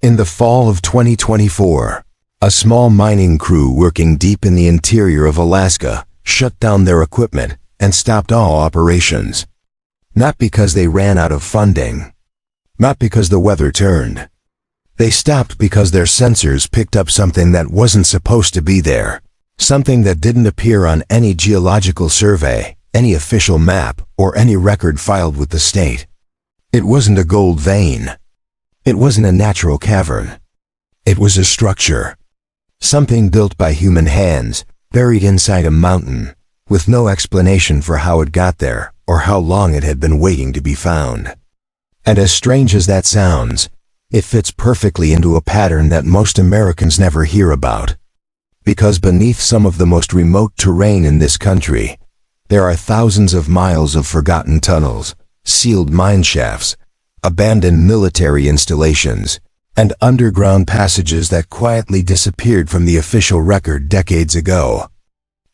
In the fall of 2024, a small mining crew working deep in the interior of Alaska shut down their equipment and stopped all operations. Not because they ran out of funding. Not because the weather turned. They stopped because their sensors picked up something that wasn't supposed to be there. Something that didn't appear on any geological survey, any official map, or any record filed with the state. It wasn't a gold vein. It wasn't a natural cavern. It was a structure. Something built by human hands, buried inside a mountain, with no explanation for how it got there, or how long it had been waiting to be found. And as strange as that sounds, it fits perfectly into a pattern that most Americans never hear about. Because beneath some of the most remote terrain in this country, there are thousands of miles of forgotten tunnels, sealed mine shafts, abandoned military installations, and underground passages that quietly disappeared from the official record decades ago.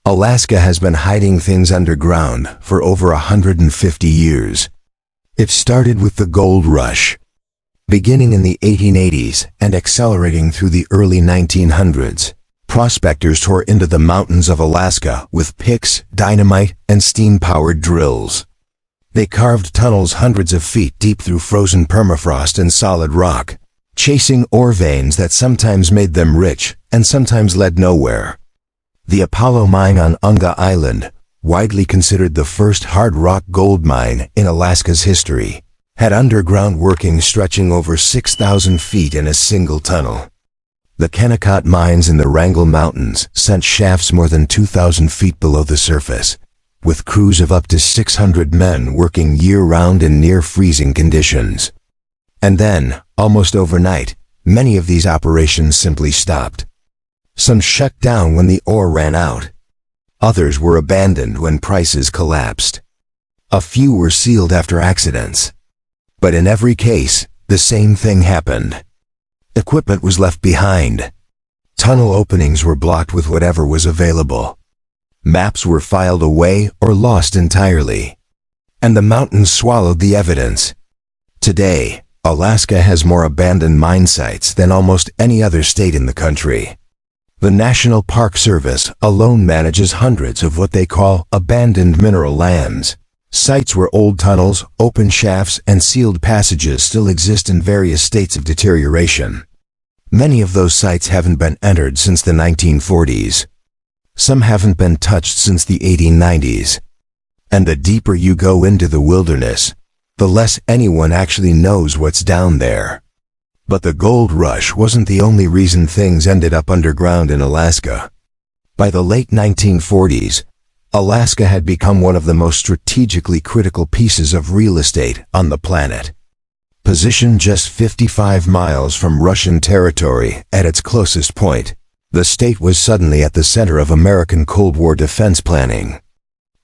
Alaska has been hiding things underground for over 150 years. It started with the gold rush. Beginning in the 1880s and accelerating through the early 1900s, prospectors tore into the mountains of Alaska with picks, dynamite, and steam-powered drills. They carved tunnels hundreds of feet deep through frozen permafrost and solid rock, chasing ore veins that sometimes made them rich and sometimes led nowhere. The Apollo mine on Unga Island, widely considered the first hard rock gold mine in Alaska's history, had underground workings stretching over 6,000 feet in a single tunnel. The Kennecott mines in the Wrangell Mountains sent shafts more than 2,000 feet below the surface, with crews of up to 600 men working year-round in near-freezing conditions. And then, almost overnight, many of these operations simply stopped. Some shut down when the ore ran out. Others were abandoned when prices collapsed. A few were sealed after accidents. But in every case, the same thing happened. Equipment was left behind. Tunnel openings were blocked with whatever was available. Maps were filed away or lost entirely. And the mountains swallowed the evidence. Today, Alaska has more abandoned mine sites than almost any other state in the country. The National Park Service alone manages hundreds of what they call abandoned mineral lands, sites where old tunnels, open shafts, and sealed passages still exist in various states of deterioration. Many of those sites haven't been entered since the 1940s. Some haven't been touched since the 1890s. And the deeper you go into the wilderness, the less anyone actually knows what's down there. But the gold rush wasn't the only reason things ended up underground in Alaska. By the late 1940s, Alaska had become one of the most strategically critical pieces of real estate on the planet. Positioned just 55 miles from Russian territory at its closest point, the state was suddenly at the center of American Cold War defense planning.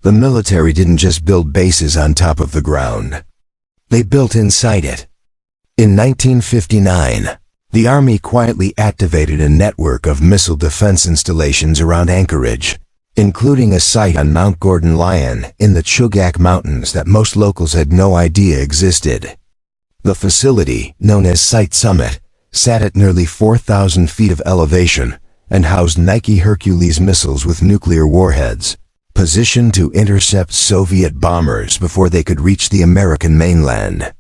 The military didn't just build bases on top of the ground. They built inside it. In 1959, the Army quietly activated a network of missile defense installations around Anchorage, including a site on Mount Gordon-Lyon in the Chugach Mountains that most locals had no idea existed. The facility, known as Site Summit, sat at nearly 4,000 feet of elevation and housed Nike Hercules missiles with nuclear warheads, positioned to intercept Soviet bombers before they could reach the American mainland.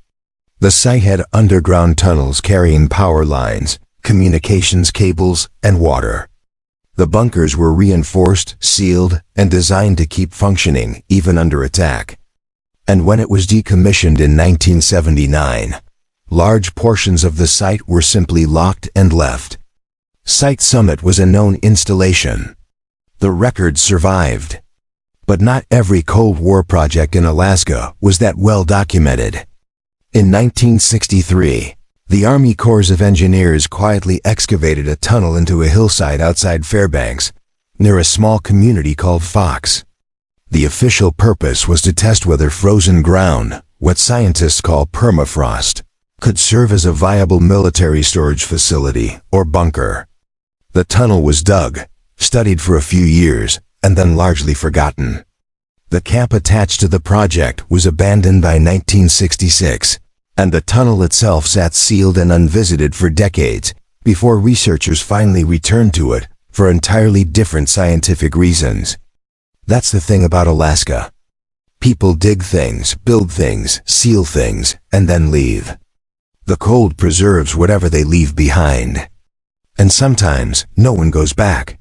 The site had underground tunnels carrying power lines, communications cables, and water. The bunkers were reinforced, sealed, and designed to keep functioning even under attack. And when it was decommissioned in 1979, large portions of the site were simply locked and left. Site Summit was a known installation. The record survived. But not every Cold War project in Alaska was that well documented. In 1963, the Army Corps of Engineers quietly excavated a tunnel into a hillside outside Fairbanks, near a small community called Fox. The official purpose was to test whether frozen ground, what scientists call permafrost, could serve as a viable military storage facility or bunker. The tunnel was dug, studied for a few years, and then largely forgotten. The camp attached to the project was abandoned by 1966, And the tunnel itself sat sealed and unvisited for decades before researchers finally returned to it for entirely different scientific reasons. That's the thing about Alaska. People dig things, build things, seal things, and then leave. The cold preserves whatever they leave behind. And sometimes, no one goes back.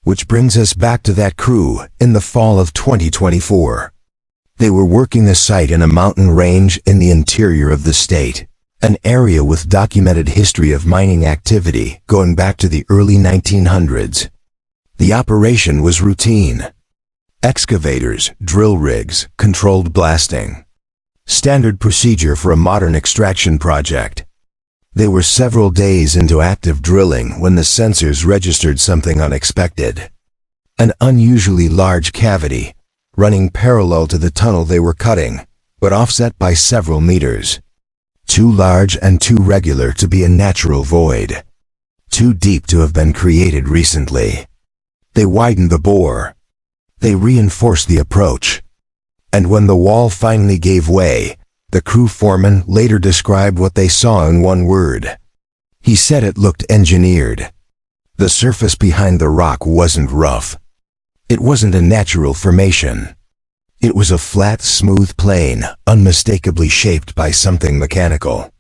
Which brings us back to that crew in the fall of 2024. They were working the site in a mountain range in the interior of the state, an area with documented history of mining activity going back to the early 1900s. The operation was routine. Excavators, drill rigs, controlled blasting. Standard procedure for a modern extraction project. They were several days into active drilling when the sensors registered something unexpected. An unusually large cavity, running parallel to the tunnel they were cutting, but offset by several meters. Too large and too regular to be a natural void. Too deep to have been created recently. They widened the bore. They reinforced the approach. And when the wall finally gave way, the crew foreman later described what they saw in one word. He said it looked engineered. The surface behind the rock wasn't rough. It wasn't a natural formation. It was a flat, smooth plane, unmistakably shaped by something mechanical.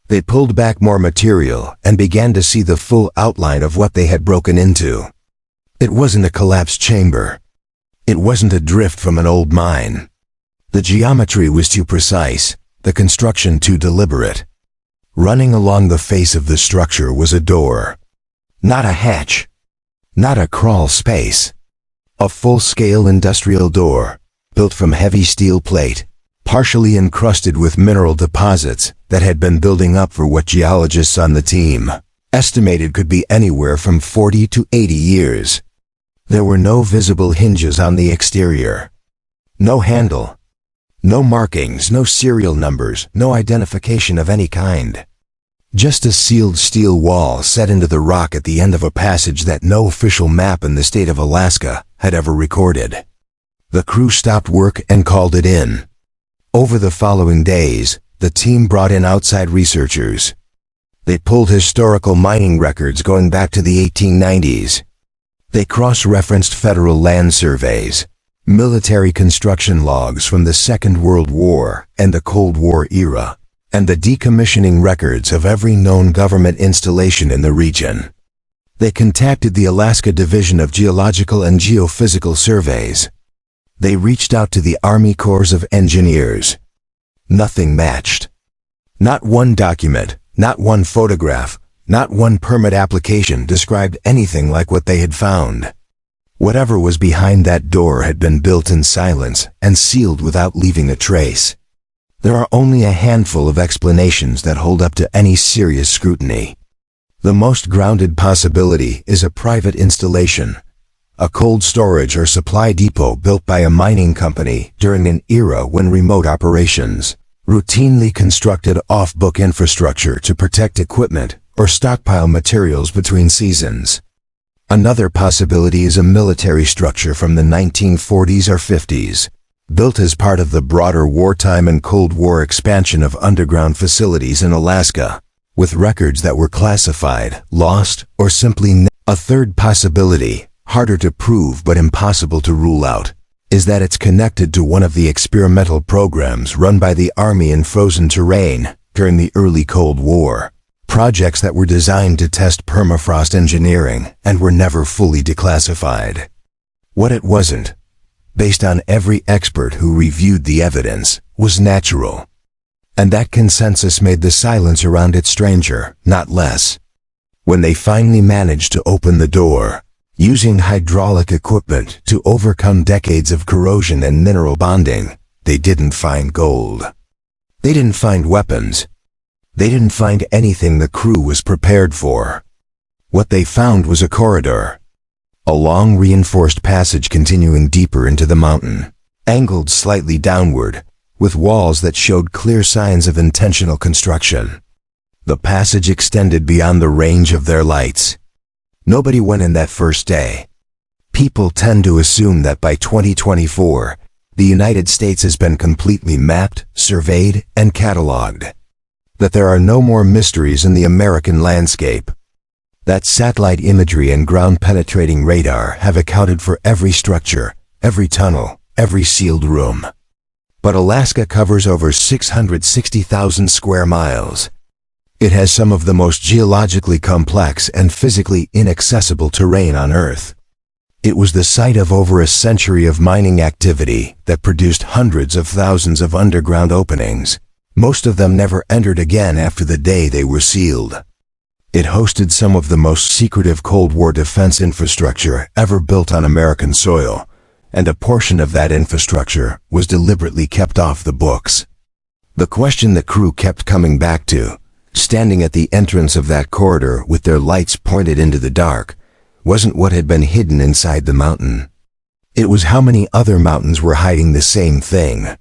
They pulled back more material and began to see the full outline of what they had broken into. It wasn't a collapsed chamber. It wasn't a drift from an old mine. The geometry was too precise, the construction too deliberate. Running along the face of the structure was a door. Not a hatch. Not a crawl space. A full-scale industrial door, built from heavy steel plate, partially encrusted with mineral deposits that had been building up for what geologists on the team estimated could be anywhere from 40 to 80 years. There were no visible hinges on the exterior. No handle. No markings, no serial numbers, no identification of any kind. Just a sealed steel wall set into the rock at the end of a passage that no official map in the state of Alaska had ever recorded. The crew stopped work and called it in. Over the following days, the team brought in outside researchers. They pulled historical mining records going back to the 1890s. They cross-referenced federal land surveys, military construction logs from the Second World War and the Cold War era, and the decommissioning records of every known government installation in the region. They contacted the Alaska Division of Geological and Geophysical Surveys. They reached out to the Army Corps of Engineers. Nothing matched. Not one document, not one photograph, not one permit application described anything like what they had found. Whatever was behind that door had been built in silence and sealed without leaving a trace. There are only a handful of explanations that hold up to any serious scrutiny. The most grounded possibility is a private installation, a cold storage or supply depot built by a mining company during an era when remote operations routinely constructed off-book infrastructure to protect equipment or stockpile materials between seasons. Another possibility is a military structure from the 1940s or 50s, built as part of the broader wartime and Cold War expansion of underground facilities in Alaska, with records that were classified, lost, or simply A third possibility, harder to prove but impossible to rule out, is that it's connected to one of the experimental programs run by the Army in frozen terrain during the early Cold War. Projects that were designed to test permafrost engineering and were never fully declassified. What it wasn't, based on every expert who reviewed the evidence, was natural. And that consensus made the silence around it stranger, not less. When they finally managed to open the door, using hydraulic equipment to overcome decades of corrosion and mineral bonding, they didn't find gold. They didn't find weapons. They didn't find anything the crew was prepared for. What they found was a corridor. A long reinforced passage continuing deeper into the mountain, angled slightly downward, with walls that showed clear signs of intentional construction. The passage extended beyond the range of their lights. Nobody went in that first day. People tend to assume that by 2024, the United States has been completely mapped, surveyed, and cataloged. that there are no more mysteries in the American landscape. That satellite imagery and ground-penetrating radar have accounted for every structure, every tunnel, every sealed room. But Alaska covers over 660,000 square miles. It has some of the most geologically complex and physically inaccessible terrain on Earth. It was the site of over a century of mining activity that produced hundreds of thousands of underground openings. Most of them never entered again after the day they were sealed. It hosted some of the most secretive Cold War defense infrastructure ever built on American soil, and a portion of that infrastructure was deliberately kept off the books. The question the crew kept coming back to, standing at the entrance of that corridor with their lights pointed into the dark, wasn't what had been hidden inside the mountain. It was how many other mountains were hiding the same thing.